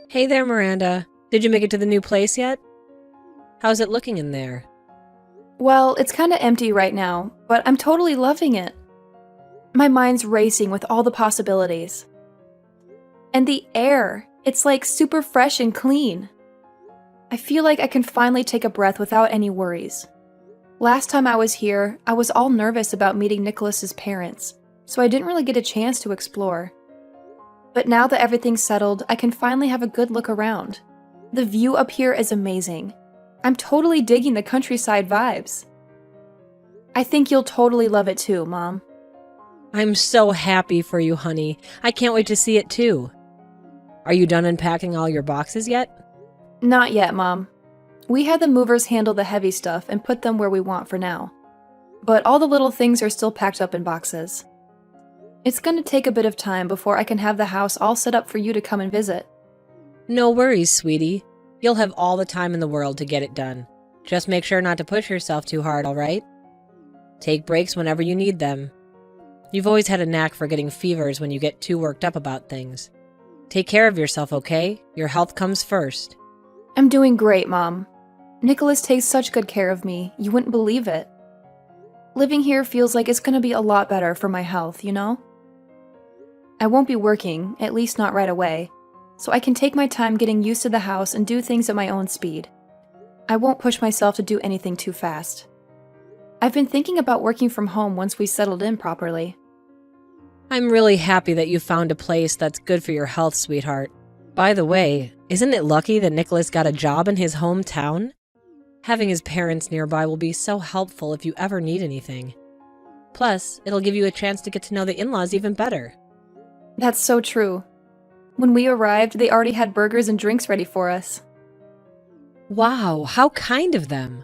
Hey there, Miranda. Did you make it to the new place yet? How's it looking in there? Well, it's kinda empty right now, but I'm totally loving it. My mind's racing with all the possibilities. And the air, it's like super fresh and clean. I feel like I can finally take a breath without any worries. Last time I was here, I was all nervous about meeting Nicholas's parents, so I didn't really get a chance to explore. But now that everything's settled, I can finally have a good look around. The view up here is amazing. I'm totally digging the countryside vibes. I think you'll totally love it too, Mom. I'm so happy for you, honey. I can't wait to see it too. Are you done unpacking all your boxes yet? Not yet, Mom. We had the movers handle the heavy stuff and put them where we want for now. But all the little things are still packed up in boxes. It's gonna take a bit of time before I can have the house all set up for you to come and visit. No worries, sweetie. You'll have all the time in the world to get it done. Just make sure not to push yourself too hard, all right? Take breaks whenever you need them. You've always had a knack for getting fevers when you get too worked up about things. Take care of yourself, okay? Your health comes first. I'm doing great, Mom. Nicholas takes such good care of me, you wouldn't believe it. Living here feels like it's gonna be a lot better for my health, you know? I won't be working, at least not right away, so I can take my time getting used to the house and do things at my own speed. I won't push myself to do anything too fast. I've been thinking about working from home once we settled in properly. I'm really happy that you found a place that's good for your health, sweetheart. By the way, isn't it lucky that Nicholas got a job in his hometown? Having his parents nearby will be so helpful if you ever need anything. Plus, it'll give you a chance to get to know the in-laws even better. That's so true. When we arrived, they already had burgers and drinks ready for us. Wow, how kind of them.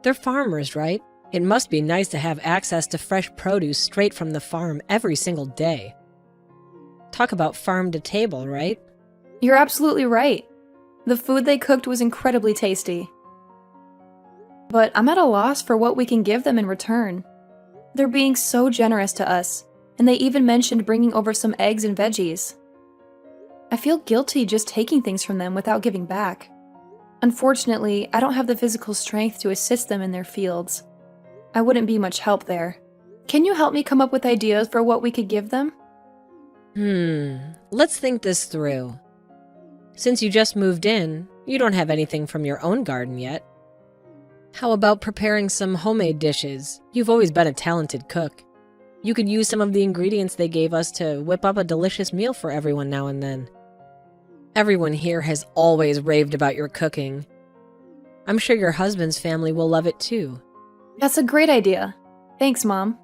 They're farmers, right? It must be nice to have access to fresh produce straight from the farm every single day. Talk about farm to table, right? You're absolutely right. The food they cooked was incredibly tasty. But I'm at a loss for what we can give them in return. They're being so generous to us, and they even mentioned bringing over some eggs and veggies. I feel guilty just taking things from them without giving back. Unfortunately, I don't have the physical strength to assist them in their fields. I wouldn't be much help there. Can you help me come up with ideas for what we could give them? Let's think this through. Since you just moved in, you don't have anything from your own garden yet. How about preparing some homemade dishes? You've always been a talented cook. You could use some of the ingredients they gave us to whip up a delicious meal for everyone now and then. Everyone here has always raved about your cooking. I'm sure your husband's family will love it too. That's a great idea. Thanks, Mom.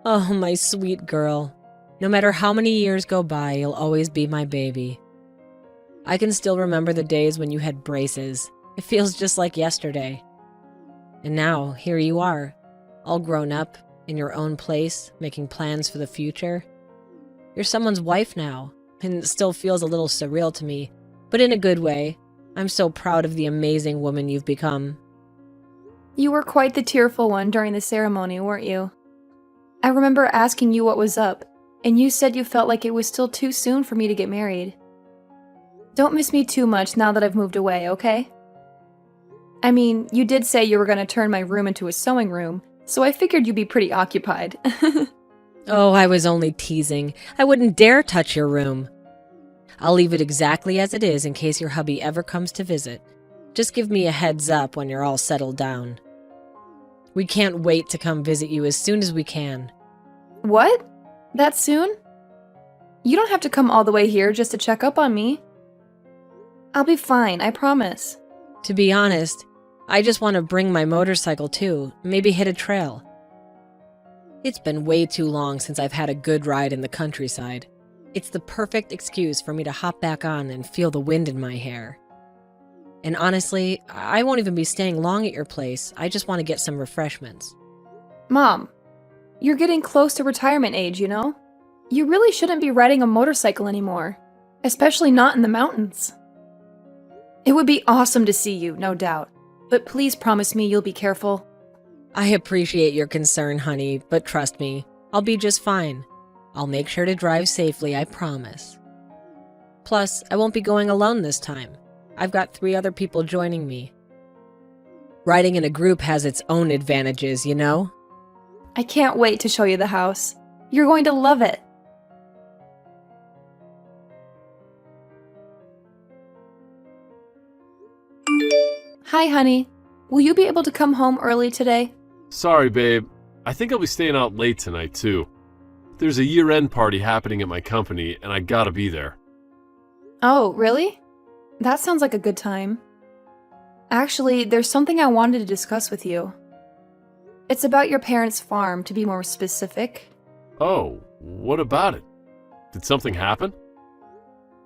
Oh, my sweet girl. No matter how many years go by, you'll always be my baby. I can still remember the days when you had braces. It feels just like yesterday. And now, here you are, all grown up, in your own place, making plans for the future. You're someone's wife now, and it still feels a little surreal to me, but in a good way. I'm so proud of the amazing woman you've become. You were quite the tearful one during the ceremony, weren't you? I remember asking you what was up, and you said you felt like it was still too soon for me to get married. Don't miss me too much now that I've moved away, okay? I mean, you did say you were going to turn my room into a sewing room, so I figured you'd be pretty occupied. Oh, I was only teasing. I wouldn't dare touch your room. I'll leave it exactly as it is in case your hubby ever comes to visit. Just give me a heads up when you're all settled down. We can't wait to come visit you as soon as we can. What? That soon? You don't have to come all the way here just to check up on me. I'll be fine, I promise. To be honest, I just want to bring my motorcycle too, maybe hit a trail. It's been way too long since I've had a good ride in the countryside. It's the perfect excuse for me to hop back on and feel the wind in my hair. And honestly, I won't even be staying long at your place. I just want to get some refreshments. Mom, you're getting close to retirement age, you know? You really shouldn't be riding a motorcycle anymore, especially not in the mountains. It would be awesome to see you, no doubt, but please promise me you'll be careful. I appreciate your concern, honey, but trust me, I'll be just fine. I'll make sure to drive safely, I promise. Plus, I won't be going alone this time. I've got 3 other people joining me. Riding in a group has its own advantages, you know? I can't wait to show you the house. You're going to love it. Hi, honey. Will you be able to come home early today? Sorry, babe. I think I'll be staying out late tonight, too. There's a year-end party happening at my company, and I gotta be there. Oh, really? That sounds like a good time. Actually, there's something I wanted to discuss with you. It's about your parents' farm, to be more specific. Oh, what about it? Did something happen?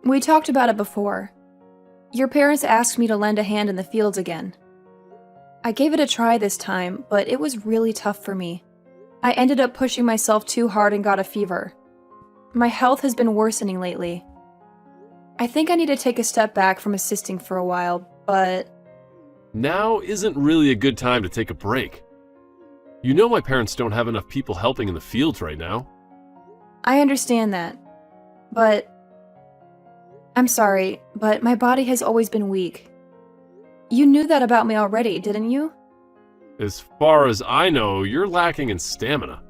We talked about it before. Your parents asked me to lend a hand in the fields again. I gave it a try this time, but it was really tough for me. I ended up pushing myself too hard and got a fever. My health has been worsening lately. I think I need to take a step back from assisting for a while, but... Now isn't really a good time to take a break. You know my parents don't have enough people helping in the fields right now. I understand that. But... I'm sorry, but my body has always been weak. You knew that about me already, didn't you? As far as I know, you're lacking in stamina.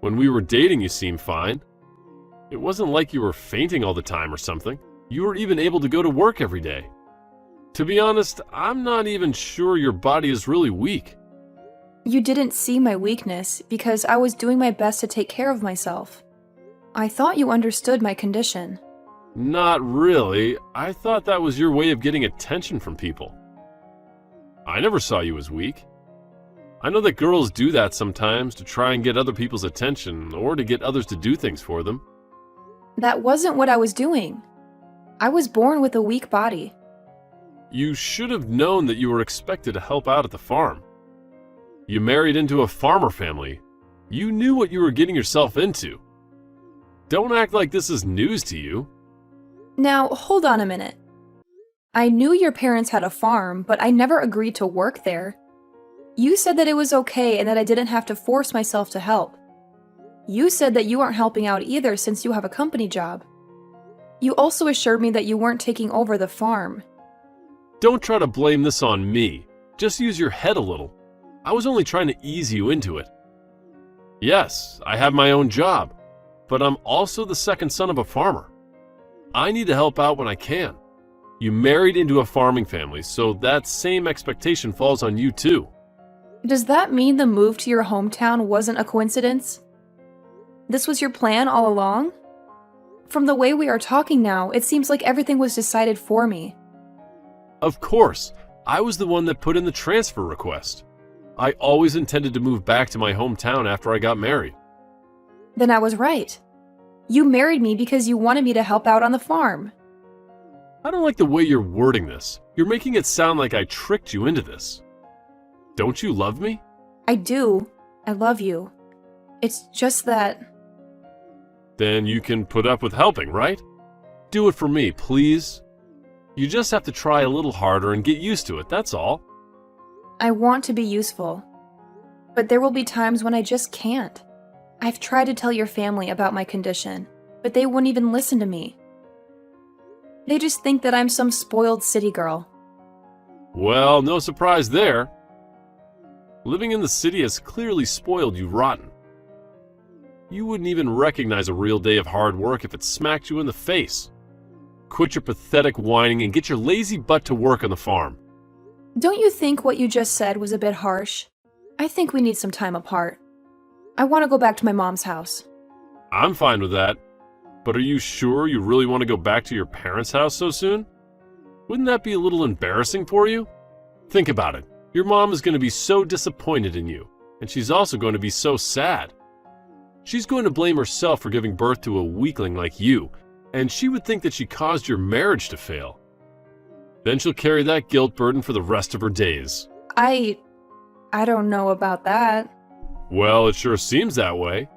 When we were dating, you seemed fine. It wasn't like you were fainting all the time or something. You were even able to go to work every day. To be honest, I'm not even sure your body is really weak. You didn't see my weakness because I was doing my best to take care of myself. I thought you understood my condition. Not really. I thought that was your way of getting attention from people. I never saw you as weak. I know that girls do that sometimes to try and get other people's attention or to get others to do things for them. That wasn't what I was doing. I was born with a weak body. You should have known that you were expected to help out at the farm. You married into a farmer family. You knew what you were getting yourself into. Don't act like this is news to you. Now, hold on a minute. I knew your parents had a farm, but I never agreed to work there. You said that it was okay and that I didn't have to force myself to help. You said that you aren't helping out either since you have a company job. You also assured me that you weren't taking over the farm. Don't try to blame this on me. Just use your head a little. I was only trying to ease you into it. Yes, I have my own job, but I'm also the second son of a farmer. I need to help out when I can. You married into a farming family, so that same expectation falls on you too. Does that mean the move to your hometown wasn't a coincidence? This was your plan all along? From the way we are talking now, it seems like everything was decided for me. Of course, I was the one that put in the transfer request. I always intended to move back to my hometown after I got married. Then I was right. You married me because you wanted me to help out on the farm. I don't like the way you're wording this. You're making it sound like I tricked you into this. Don't you love me? I do. I love you. It's just that... Then you can put up with helping, right? Do it for me, please. You just have to try a little harder and get used to it, that's all. I want to be useful. But there will be times when I just can't. I've tried to tell your family about my condition, but they wouldn't even listen to me. They just think that I'm some spoiled city girl. Well, no surprise there. Living in the city has clearly spoiled you rotten. You wouldn't even recognize a real day of hard work if it smacked you in the face. Quit your pathetic whining and get your lazy butt to work on the farm. Don't you think what you just said was a bit harsh? I think we need some time apart. I want to go back to my mom's house. I'm fine with that. But are you sure you really want to go back to your parents' house so soon? Wouldn't that be a little embarrassing for you? Think about it. Your mom is going to be so disappointed in you, and she's also going to be so sad. She's going to blame herself for giving birth to a weakling like you, and she would think that she caused your marriage to fail. Then she'll carry that guilt burden for the rest of her days. I don't know about that. Well, it sure seems that way.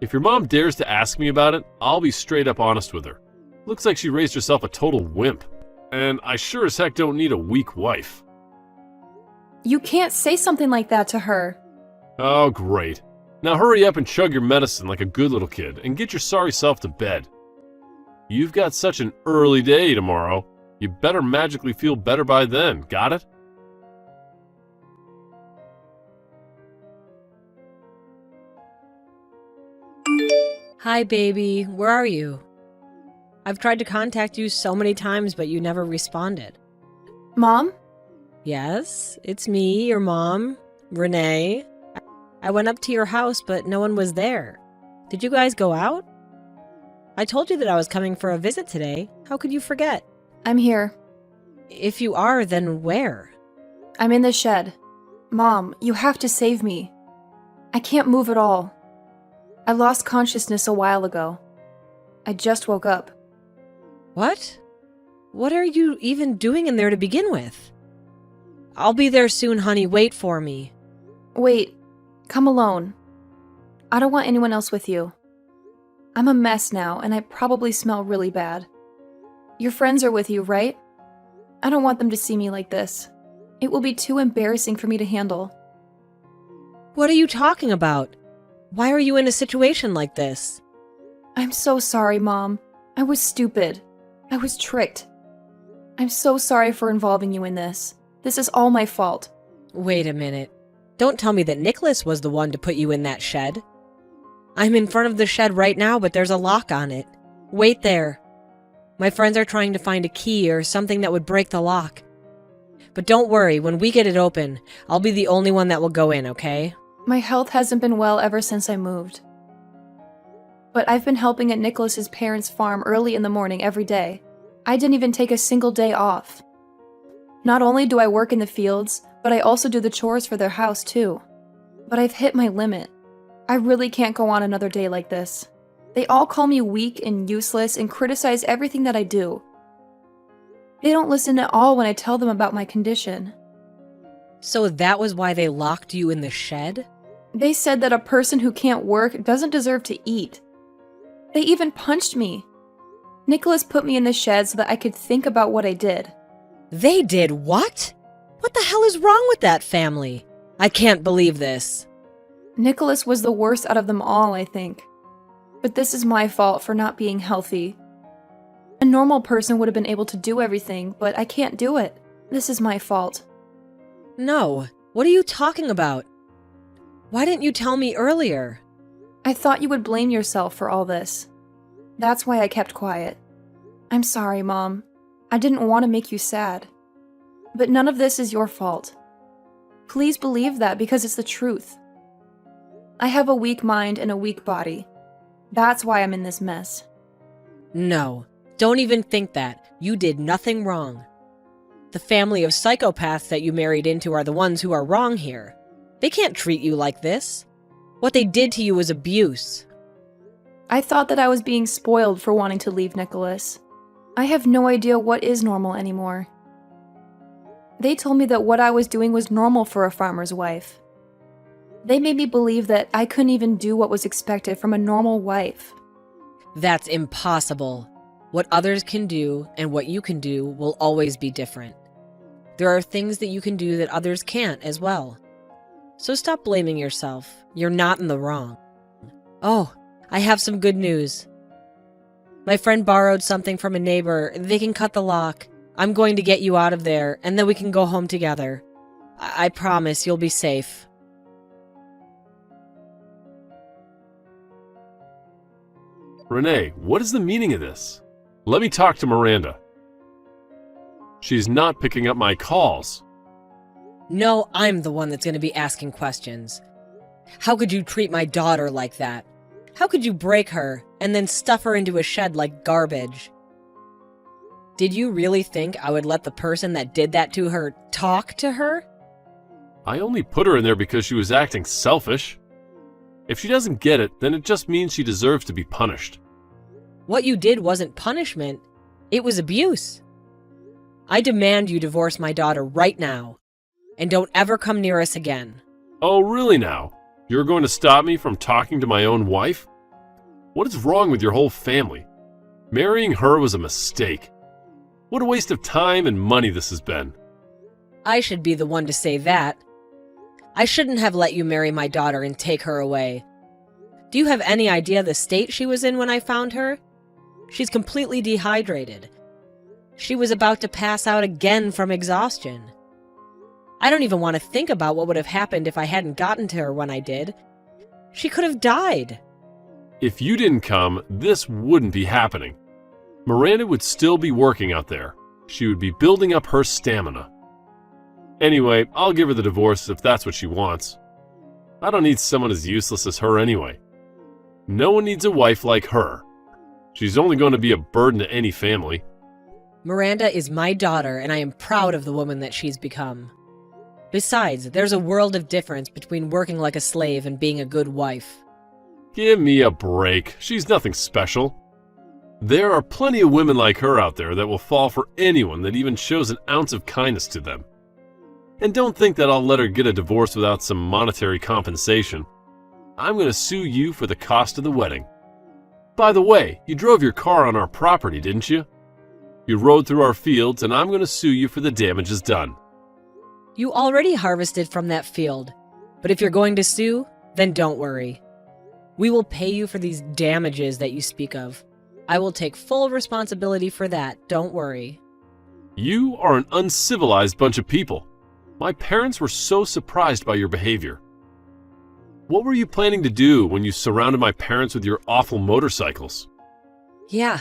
If your mom dares to ask me about it, I'll be straight up honest with her. Looks like she raised herself a total wimp, and I sure as heck don't need a weak wife. You can't say something like that to her. Oh, great. Now hurry up and chug your medicine like a good little kid and get your sorry self to bed. You've got such an early day tomorrow. You better magically feel better by then, got it? Hi, baby. Where are you? I've tried to contact you so many times, but you never responded. Mom? Yes, it's me, your mom, Renee. I went up to your house, but no one was there. Did you guys go out? I told you that I was coming for a visit today. How could you forget? I'm here. If you are, then where? I'm in the shed. Mom, you have to save me. I can't move at all. I lost consciousness a while ago. I just woke up. What? What are you even doing in there to begin with? I'll be there soon, honey. Wait for me. Wait, come alone. I don't want anyone else with you. I'm a mess now, and I probably smell really bad. Your friends are with you, right? I don't want them to see me like this. It will be too embarrassing for me to handle. What are you talking about? Why are you in a situation like this? I'm so sorry, Mom. I was stupid. I was tricked. I'm so sorry for involving you in this. This is all my fault. Wait a minute. Don't tell me that Nicholas was the one to put you in that shed. I'm in front of the shed right now, but there's a lock on it. Wait there. My friends are trying to find a key or something that would break the lock. But don't worry, when we get it open, I'll be the only one that will go in, okay? My health hasn't been well ever since I moved. But I've been helping at Nicholas's parents' farm early in the morning every day. I didn't even take a single day off. Not only do I work in the fields, but I also do the chores for their house too. But I've hit my limit. I really can't go on another day like this. They all call me weak and useless and criticize everything that I do. They don't listen at all when I tell them about my condition. So that was why they locked you in the shed? They said that a person who can't work doesn't deserve to eat. They even punched me. Nicholas put me in the shed so that I could think about what I did. They did what? What the hell is wrong with that family? I can't believe this. Nicholas was the worst out of them all, I think. But this is my fault for not being healthy. A normal person would have been able to do everything, but I can't do it. This is my fault. No. What are you talking about? Why didn't you tell me earlier? I thought you would blame yourself for all this. That's why I kept quiet. I'm sorry, Mom. I didn't want to make you sad. But none of this is your fault. Please believe that because it's the truth. I have a weak mind and a weak body. That's why I'm in this mess. No. Don't even think that. You did nothing wrong. The family of psychopaths that you married into are the ones who are wrong here. They can't treat you like this. What they did to you was abuse. I thought that I was being spoiled for wanting to leave Nicholas. I have no idea what is normal anymore. They told me that what I was doing was normal for a farmer's wife. They made me believe that I couldn't even do what was expected from a normal wife. That's impossible. What others can do and what you can do will always be different. There are things that you can do that others can't as well. So stop blaming yourself. You're not in the wrong. Oh, I have some good news. My friend borrowed something from a neighbor. They can cut the lock. I'm going to get you out of there, and then we can go home together. I promise you'll be safe. Renee, what is the meaning of this? Let me talk to Miranda. She's not picking up my calls. No, I'm the one that's going to be asking questions. How could you treat my daughter like that? How could you break her and then stuff her into a shed like garbage? Did you really think I would let the person that did that to her talk to her? I only put her in there because she was acting selfish. If she doesn't get it, then it just means she deserves to be punished. What you did wasn't punishment. It was abuse. I demand you divorce my daughter right now. And don't ever come near us again. Oh, really now? You're going to stop me from talking to my own wife? What is wrong with your whole family? Marrying her was a mistake. What a waste of time and money this has been. I should be the one to say that. I shouldn't have let you marry my daughter and take her away. Do you have any idea the state she was in when I found her? She's completely dehydrated. She was about to pass out again from exhaustion. I don't even want to think about what would have happened if I hadn't gotten to her when I did. She could have died. If you didn't come, this wouldn't be happening. Miranda would still be working out there. She would be building up her stamina. Anyway, I'll give her the divorce if that's what she wants. I don't need someone as useless as her anyway. No one needs a wife like her. She's only going to be a burden to any family. Miranda is my daughter, and I am proud of the woman that she's become. Besides, there's a world of difference between working like a slave and being a good wife. Give me a break. She's nothing special. There are plenty of women like her out there that will fall for anyone that even shows an ounce of kindness to them. And don't think that I'll let her get a divorce without some monetary compensation. I'm going to sue you for the cost of the wedding. By the way, you drove your car on our property, didn't you? You rode through our fields, and I'm going to sue you for the damages done. You already harvested from that field, but if you're going to sue, then don't worry. We will pay you for these damages that you speak of. I will take full responsibility for that, don't worry. You are an uncivilized bunch of people. My parents were so surprised by your behavior. What were you planning to do when you surrounded my parents with your awful motorcycles? Yeah,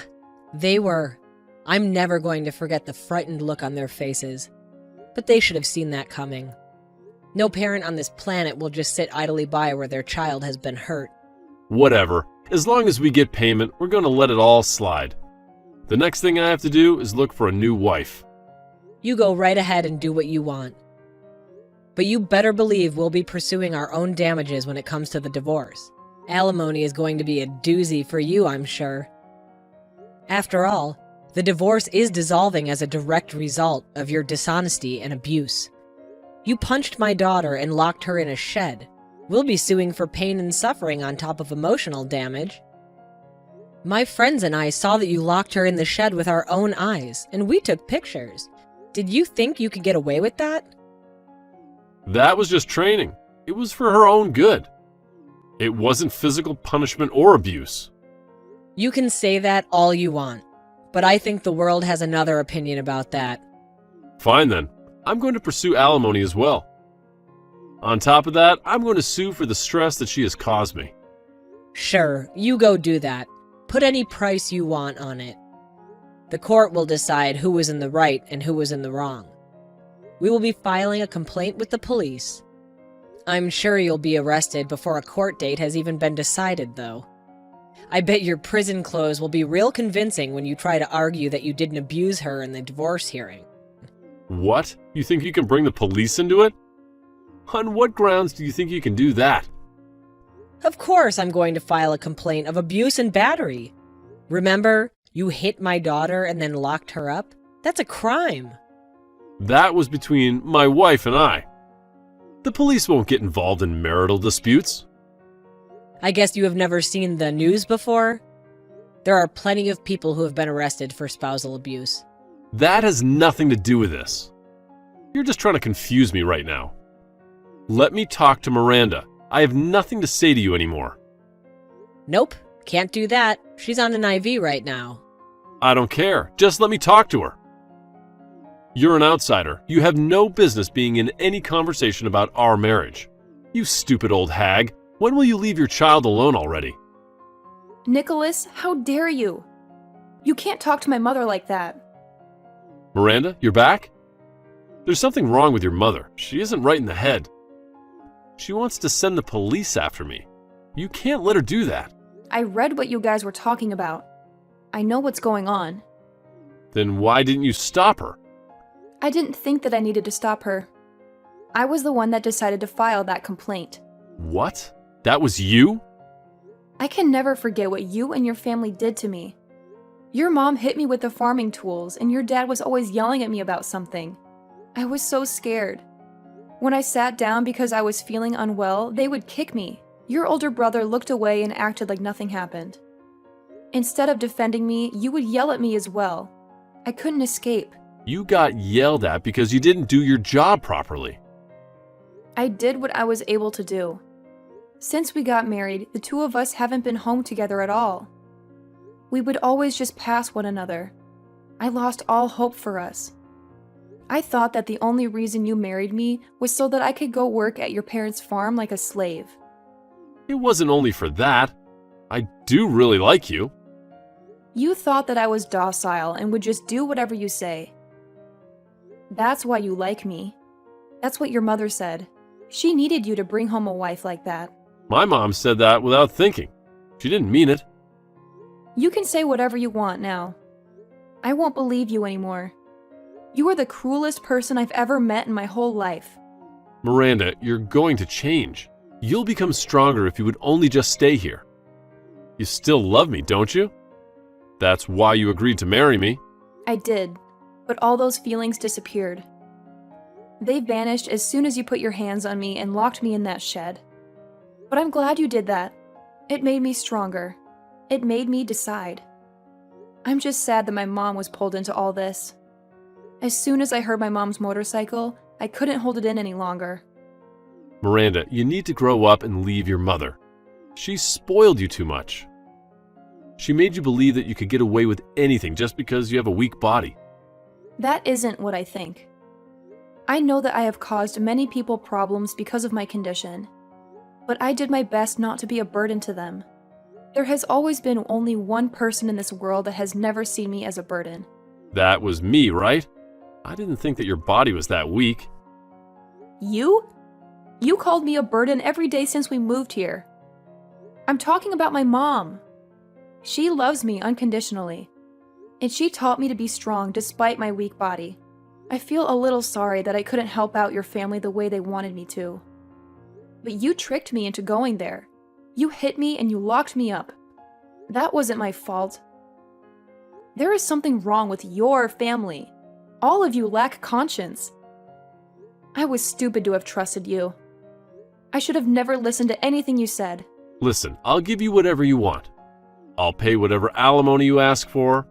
they were. I'm never going to forget the frightened look on their faces. But they should have seen that coming. No parent on this planet will just sit idly by where their child has been hurt. Whatever. As long as we get payment, we're going to let it all slide. The next thing I have to do is look for a new wife. You go right ahead and do what you want. But you better believe we'll be pursuing our own damages when it comes to the divorce. Alimony is going to be a doozy for you, I'm sure. After all, the divorce is dissolving as a direct result of your dishonesty and abuse. You punched my daughter and locked her in a shed. We'll be suing for pain and suffering on top of emotional damage. My friends and I saw that you locked her in the shed with our own eyes, and we took pictures. Did you think you could get away with that? That was just training. It was for her own good. It wasn't physical punishment or abuse. You can say that all you want, but I think the world has another opinion about that. Fine then. I'm going to pursue alimony as well. On top of that, I'm going to sue for the stress that she has caused me. Sure, you go do that. Put any price you want on it. The court will decide who was in the right and who was in the wrong. We will be filing a complaint with the police. I'm sure you'll be arrested before a court date has even been decided, though. I bet your prison clothes will be real convincing when you try to argue that you didn't abuse her in the divorce hearing. What? You think you can bring the police into it? On what grounds do you think you can do that? Of course I'm going to file a complaint of abuse and battery. Remember, you hit my daughter and then locked her up? That's a crime. That was between my wife and I. The police won't get involved in marital disputes. I guess you have never seen the news before? There are plenty of people who have been arrested for spousal abuse. That has nothing to do with this. You're just trying to confuse me right now. Let me talk to Miranda. I have nothing to say to you anymore. Nope, can't do that. She's on an IV right now. I don't care. Just let me talk to her. You're an outsider. You have no business being in any conversation about our marriage. You stupid old hag. When will you leave your child alone already? Nicholas, how dare you? You can't talk to my mother like that. Miranda, you're back? There's something wrong with your mother. She isn't right in the head. She wants to send the police after me. You can't let her do that. I read what you guys were talking about. I know what's going on. Then why didn't you stop her? I didn't think that I needed to stop her. I was the one that decided to file that complaint. What? That was you? I can never forget what you and your family did to me. Your mom hit me with the farming tools, and your dad was always yelling at me about something. I was so scared. When I sat down because I was feeling unwell, they would kick me. Your older brother looked away and acted like nothing happened. Instead of defending me, you would yell at me as well. I couldn't escape. You got yelled at because you didn't do your job properly. I did what I was able to do. Since we got married, the two of us haven't been home together at all. We would always just pass one another. I lost all hope for us. I thought that the only reason you married me was so that I could go work at your parents' farm like a slave. It wasn't only for that. I do really like you. You thought that I was docile and would just do whatever you say. That's why you like me. That's what your mother said. She needed you to bring home a wife like that. My mom said that without thinking. She didn't mean it. You can say whatever you want now. I won't believe you anymore. You are the cruelest person I've ever met in my whole life. Miranda, you're going to change. You'll become stronger if you would only just stay here. You still love me, don't you? That's why you agreed to marry me. I did, but all those feelings disappeared. They vanished as soon as you put your hands on me and locked me in that shed. But I'm glad you did that. It made me stronger. It made me decide. I'm just sad that my mom was pulled into all this. As soon as I heard my mom's motorcycle, I couldn't hold it in any longer. Miranda, you need to grow up and leave your mother. She spoiled you too much. She made you believe that you could get away with anything just because you have a weak body. That isn't what I think. I know that I have caused many people problems because of my condition, but I did my best not to be a burden to them. There has always been only one person in this world that has never seen me as a burden. That was me, right? I didn't think that your body was that weak. You? You called me a burden every day since we moved here. I'm talking about my mom. She loves me unconditionally, and she taught me to be strong despite my weak body. I feel a little sorry that I couldn't help out your family the way they wanted me to. But you tricked me into going there. You hit me and you locked me up. That wasn't my fault. There is something wrong with your family. All of you lack conscience. I was stupid to have trusted you. I should have never listened to anything you said. Listen, I'll give you whatever you want. I'll pay whatever alimony you ask for.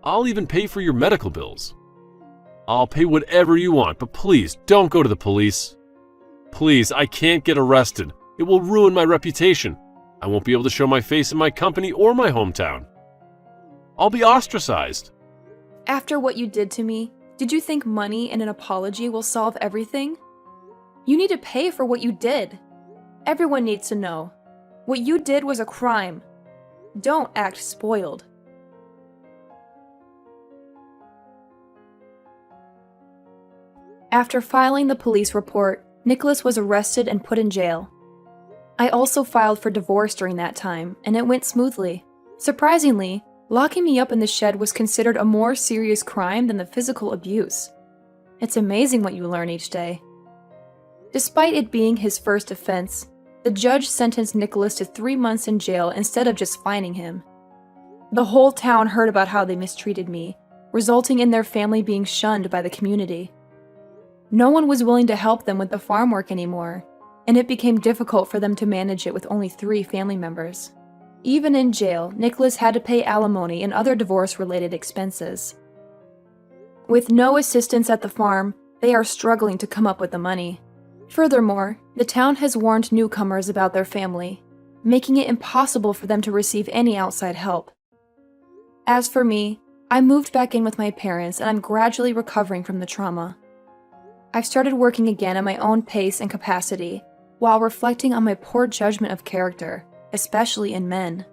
I'll even pay for your medical bills. I'll pay whatever you want, but please don't go to the police. Please, I can't get arrested. It will ruin my reputation. I won't be able to show my face in my company or my hometown. I'll be ostracized. After what you did to me, did you think money and an apology will solve everything? You need to pay for what you did. Everyone needs to know. What you did was a crime. Don't act spoiled. After filing the police report, Nicholas was arrested and put in jail. I also filed for divorce during that time, and it went smoothly. Surprisingly, locking me up in the shed was considered a more serious crime than the physical abuse. It's amazing what you learn each day. Despite it being his first offense, the judge sentenced Nicholas to 3 months in jail instead of just fining him. The whole town heard about how they mistreated me, resulting in their family being shunned by the community. No one was willing to help them with the farm work anymore, and it became difficult for them to manage it with only 3 family members. Even in jail, Nicholas had to pay alimony and other divorce-related expenses. With no assistance at the farm, they are struggling to come up with the money. Furthermore, the town has warned newcomers about their family, making it impossible for them to receive any outside help. As for me, I moved back in with my parents and I'm gradually recovering from the trauma. I've started working again at my own pace and capacity, while reflecting on my poor judgment of character, especially in men.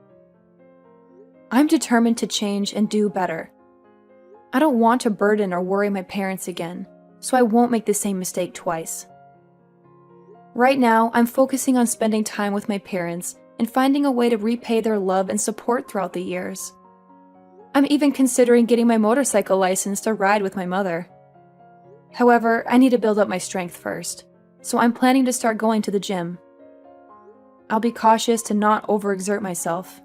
I'm determined to change and do better. I don't want to burden or worry my parents again, so I won't make the same mistake twice. Right now, I'm focusing on spending time with my parents and finding a way to repay their love and support throughout the years. I'm even considering getting my motorcycle license to ride with my mother. However, I need to build up my strength first, so I'm planning to start going to the gym. I'll be cautious to not overexert myself.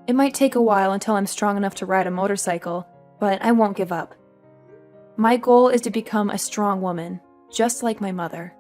It might take a while until I'm strong enough to ride a motorcycle, but I won't give up. My goal is to become a strong woman, just like my mother.